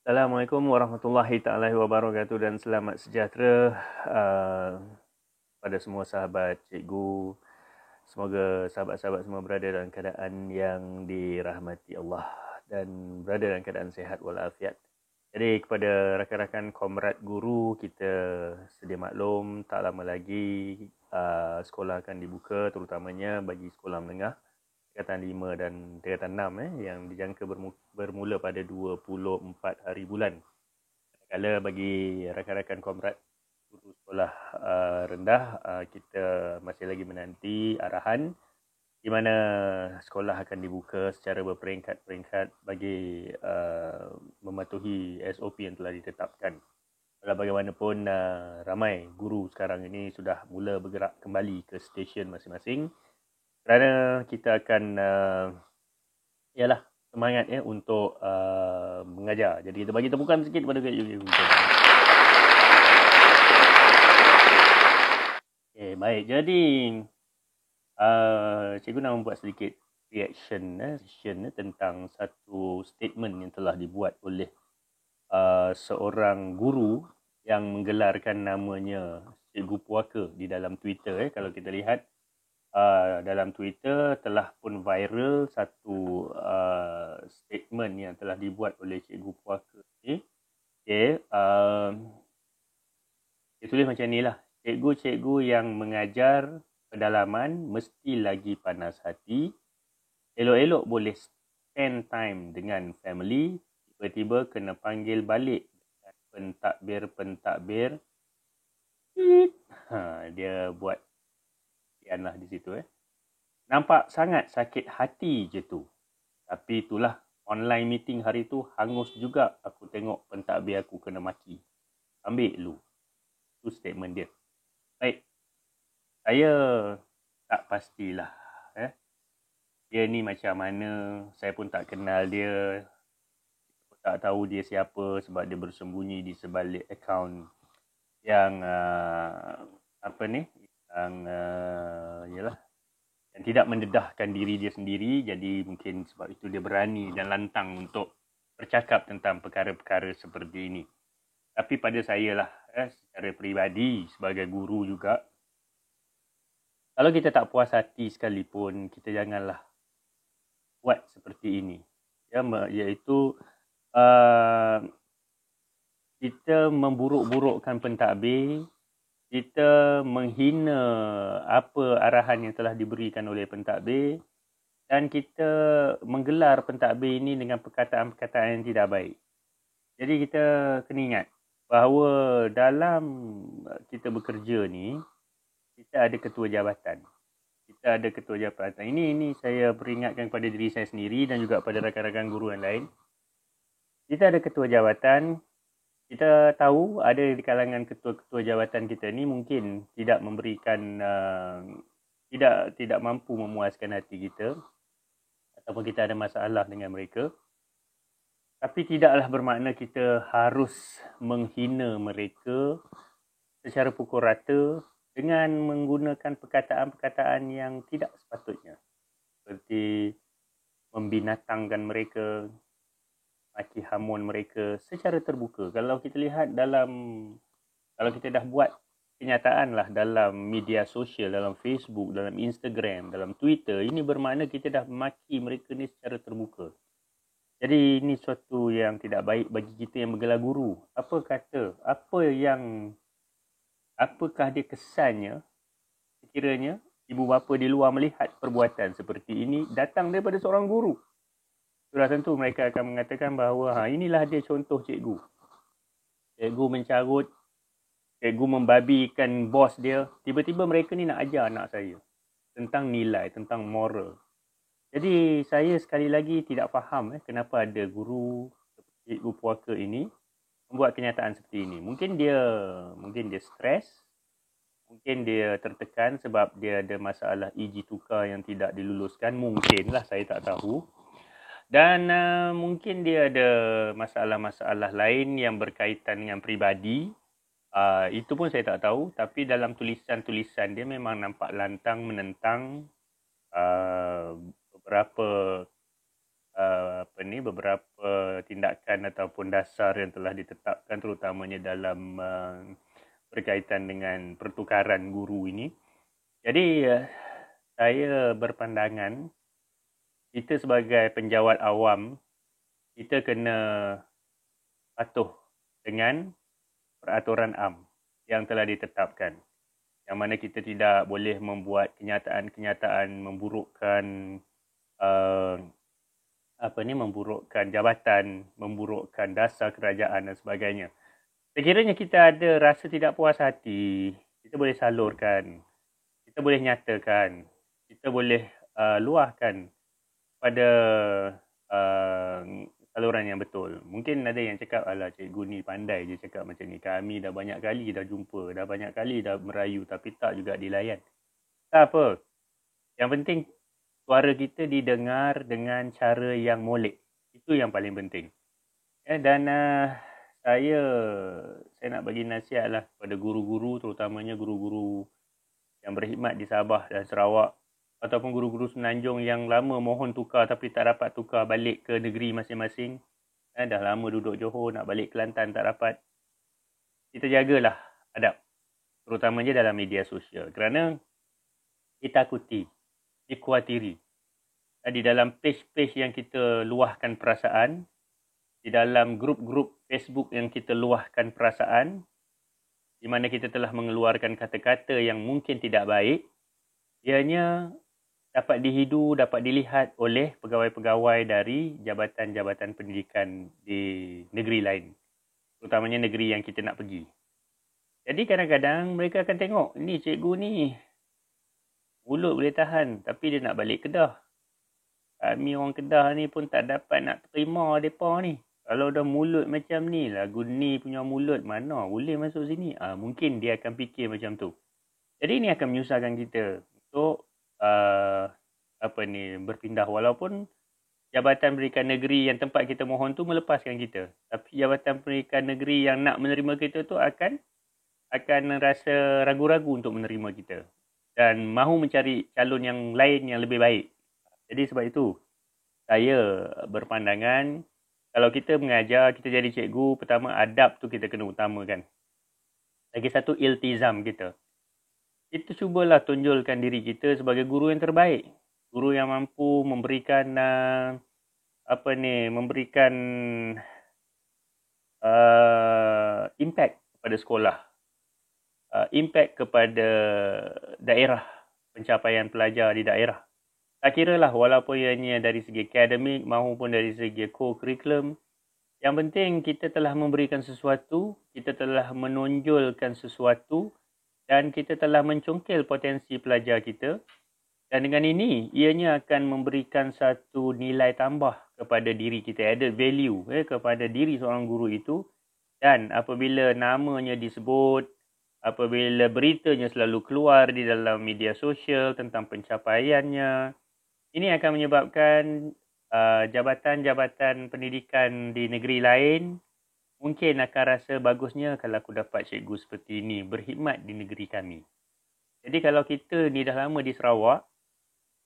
Assalamualaikum warahmatullahi taala wabarakatuh dan selamat sejahtera pada semua sahabat cikgu. Semoga sahabat-sahabat semua berada dalam keadaan yang dirahmati Allah dan berada dalam keadaan sihat walafiat. Jadi kepada rakan-rakan komrad guru, kita sedia maklum tak lama lagi sekolah akan dibuka, terutamanya bagi sekolah menengah tingkatan 5 dan tingkatan 6 yang dijangka bermula pada 24 hari bulan. Kala bagi rakan-rakan komrad guru sekolah rendah, kita masih lagi menanti arahan di mana sekolah akan dibuka secara berperingkat-peringkat bagi mematuhi SOP yang telah ditetapkan. Walau bagaimanapun, ramai guru sekarang ini sudah mula bergerak kembali ke stesen masing-masing kerana kita akan semangat untuk mengajar. Jadi kita bagi tepukan sikit kepada cikgu. Okay, baik. Jadi cikgu nak membuat sedikit reaction tentang satu statement yang telah dibuat oleh seorang guru yang menggelarkan namanya Cikgu Puaka di dalam Twitter. Kalau kita lihat dalam Twitter telah pun viral satu statement yang telah dibuat oleh Cikgu Puaka ni. Okay, dia tulis macam ni lah. Cikgu-cikgu yang mengajar pedalaman mesti lagi panas hati. Elok-elok boleh spend time dengan family. Tiba-tiba kena panggil balik dengan pentadbir. Dia buat lah di situ. Nampak sangat sakit hati je tu. Tapi itulah, online meeting hari tu hangus juga aku tengok pentadbir aku kena maki. Ambil lu. Itu statement dia. Baik. Saya tak pastilah. Dia ni macam mana. Saya pun tak kenal dia. Saya tak tahu dia siapa sebab dia bersembunyi di sebalik akaun yang yang tidak mendedahkan diri dia sendiri. Jadi mungkin sebab itu dia berani dan lantang untuk bercakap tentang perkara-perkara seperti ini. Tapi pada saya lah, secara peribadi sebagai guru juga, kalau kita tak puas hati sekalipun, kita janganlah buat seperti ini. Iaitu kita memburuk-burukkan pentadbir, kita menghina apa arahan yang telah diberikan oleh pentadbir dan kita menggelar pentadbir ini dengan perkataan-perkataan yang tidak baik. Jadi kita kena ingat bahawa dalam kita bekerja ni, kita ada ketua jabatan. Ini saya peringatkan kepada diri saya sendiri dan juga pada rakan-rakan guru yang lain. Kita ada ketua jabatan. Kita tahu ada di kalangan ketua-ketua jabatan kita ni mungkin tidak memberikan tidak mampu memuaskan hati kita ataupun kita ada masalah dengan mereka. Tapi tidaklah bermakna kita harus menghina mereka secara pukul rata dengan menggunakan perkataan-perkataan yang tidak sepatutnya. Seperti membinatangkan mereka, maki hamun mereka secara terbuka. Kalau kita lihat kalau kita dah buat kenyataan lah dalam media sosial, dalam Facebook, dalam Instagram, dalam Twitter, ini bermakna kita dah maki mereka ni secara terbuka. Jadi ini suatu yang tidak baik bagi kita yang bergelar guru. Apakah dia kesannya sekiranya ibu bapa di luar melihat perbuatan seperti ini datang daripada seorang guru? Sudah tentu mereka akan mengatakan bahawa inilah dia contoh cikgu. Cikgu mencarut, cikgu membabikan bos dia. Tiba-tiba mereka ni nak ajar anak saya tentang nilai, tentang moral. Jadi saya sekali lagi tidak faham kenapa ada guru seperti Cikgu Puaka ini membuat kenyataan seperti ini. Mungkin dia stres, mungkin dia tertekan sebab dia ada masalah EG tukar yang tidak diluluskan. Mungkinlah, saya tak tahu. Dan mungkin dia ada masalah-masalah lain yang berkaitan dengan peribadi. Itu pun saya tak tahu. Tapi dalam tulisan-tulisan dia memang nampak lantang menentang beberapa beberapa tindakan ataupun dasar yang telah ditetapkan, terutamanya dalam berkaitan dengan pertukaran guru ini. Jadi saya berpandangan kita sebagai penjawat awam, kita kena patuh dengan peraturan am yang telah ditetapkan. Yang mana kita tidak boleh membuat kenyataan-kenyataan memburukkan memburukkan jabatan, memburukkan dasar kerajaan dan sebagainya. Sekiranya kita ada rasa tidak puas hati, kita boleh salurkan, kita boleh nyatakan, kita boleh luahkan pada saluran yang betul. Mungkin ada yang cakap, alah cikgu ni pandai je cakap macam ni. Kami dah banyak kali dah jumpa, dah banyak kali dah merayu tapi tak juga dilayan. Tak apa. Yang penting suara kita didengar dengan cara yang molek. Itu yang paling penting. Dan saya nak bagi nasihat lah kepada guru-guru, terutamanya guru-guru yang berkhidmat di Sabah dan Sarawak, ataupun guru-guru Semenanjung yang lama mohon tukar tapi tak dapat tukar balik ke negeri masing-masing. Dah lama duduk Johor, nak balik Kelantan tak dapat. Kita jagalah adab, terutamanya dalam media sosial. Kerana ditakuti, dikhawatiri. Di dalam page-page yang kita luahkan perasaan, di dalam grup-grup Facebook yang kita luahkan perasaan, di mana kita telah mengeluarkan kata-kata yang mungkin tidak baik, ianya dapat dihidu, dapat dilihat oleh pegawai-pegawai dari jabatan-jabatan pendidikan di negeri lain. Terutamanya negeri yang kita nak pergi. Jadi kadang-kadang mereka akan tengok, ni cikgu ni mulut boleh tahan tapi dia nak balik Kedah. Kami orang Kedah ni pun tak dapat nak terima mereka ni. Kalau dah mulut macam ni, lagu ni punya mulut mana boleh masuk sini. Mungkin dia akan fikir macam tu. Jadi ini akan menyusahkan kita untuk berpindah. Walaupun Jabatan Pendidikan Negeri yang tempat kita mohon tu melepaskan kita. Tapi Jabatan Pendidikan Negeri yang nak menerima kita tu akan rasa ragu-ragu untuk menerima kita. Dan mahu mencari calon yang lain yang lebih baik. Jadi sebab itu, saya berpandangan, kalau kita mengajar, kita jadi cikgu, pertama adab tu kita kena utamakan. Lagi satu, iltizam kita. Kita cubalah tunjulkan diri kita sebagai guru yang terbaik. Guru yang mampu memberikan impact kepada sekolah. Impact kepada daerah, pencapaian pelajar di daerah. Tak kira lah walaupun ianya dari segi akademik maupun dari segi co-curriculum. Yang penting kita telah memberikan sesuatu, kita telah menonjolkan sesuatu dan kita telah mencongkel potensi pelajar kita. Dan dengan ini, ianya akan memberikan satu nilai tambah kepada diri kita, added value kepada diri seorang guru itu. Dan apabila namanya disebut, apabila beritanya selalu keluar di dalam media sosial tentang pencapaiannya, ini akan menyebabkan jabatan-jabatan pendidikan di negeri lain mungkin akan rasa bagusnya kalau aku dapat cikgu seperti ini berkhidmat di negeri kami. Jadi kalau kita ni dah lama di Sarawak,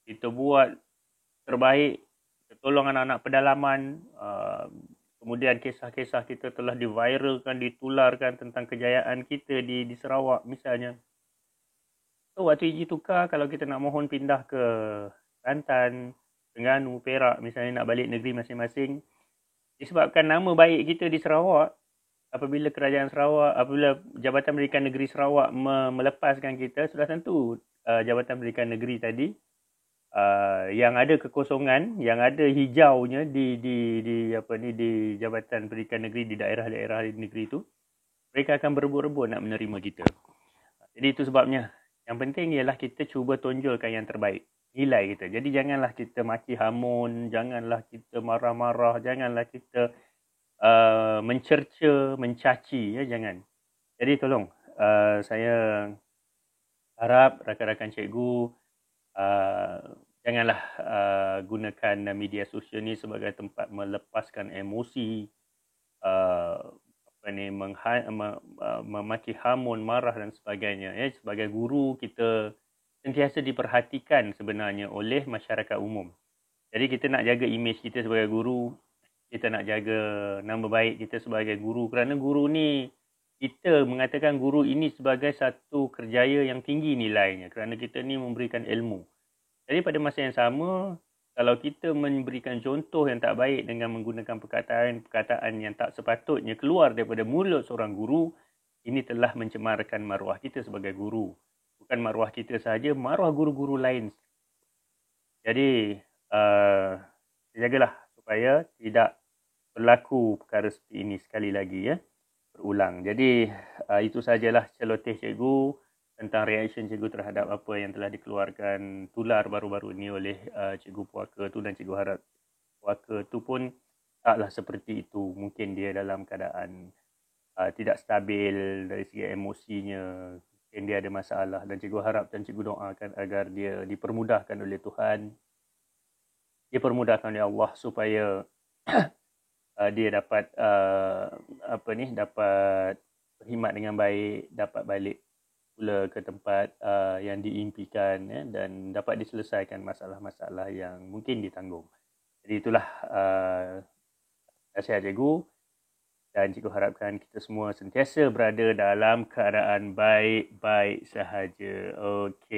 kita buat terbaik, kita tolong anak-anak pedalaman, kemudian kisah-kisah kita telah diviralkan, ditularkan tentang kejayaan kita di Sarawak misalnya. So, waktu uji tukar, kalau kita nak mohon pindah ke Kelantan, Terengganu, Perak, misalnya nak balik negeri masing-masing, disebabkan nama baik kita di Sarawak, apabila kerajaan Sarawak, apabila Jabatan Pendidikan Negeri Sarawak melepaskan kita, sudah tentu Jabatan Pendidikan Negeri tadi yang ada kekosongan, yang ada hijaunya di Jabatan Pendidikan Negeri di daerah-daerah negeri itu, mereka akan berebut-rebut nak menerima kita. Jadi itu sebabnya. Yang penting ialah kita cuba tonjolkan yang terbaik. Nilai kita. Jadi janganlah kita maki hamun, janganlah kita marah-marah, janganlah kita mencerca, mencaci, jangan. Jadi tolong, saya harap rakan-rakan cikgu janganlah gunakan media sosial ni sebagai tempat melepaskan emosi, memaki hamun, marah dan sebagainya. Sebagai guru, kita sentiasa diperhatikan sebenarnya oleh masyarakat umum. Jadi kita nak jaga imej kita sebagai guru, kita nak jaga nama baik kita sebagai guru, kerana guru ni, kita mengatakan guru ini sebagai satu kerjaya yang tinggi nilainya kerana kita ni memberikan ilmu. Jadi pada masa yang sama, kalau kita memberikan contoh yang tak baik dengan menggunakan perkataan yang tak sepatutnya keluar daripada mulut seorang guru, ini telah mencemarkan maruah kita sebagai guru. Bukan maruah kita sahaja, maruah guru-guru lain. Jadi, jagalah supaya tidak berlaku perkara seperti ini sekali lagi ya, berulang. Jadi, itu sajalah celoteh cikgu tentang reaction cikgu terhadap apa yang telah dikeluarkan tular baru-baru ini oleh cikgu puaka tu, dan cikgu harap puaka tu pun taklah seperti itu. Mungkin dia dalam keadaan tidak stabil dari segi emosinya, mungkin dia ada masalah, dan cikgu harap dan cikgu doakan agar dia dipermudahkan oleh Tuhan, dipermudahkan oleh Allah supaya dia dapat dapat berkhidmat dengan baik, dapat balik pula ke tempat yang diimpikan ya, dan dapat diselesaikan masalah-masalah yang mungkin ditanggung. Jadi itulah nasihat cikgu, dan cikgu harapkan kita semua sentiasa berada dalam keadaan baik-baik sahaja. Okey.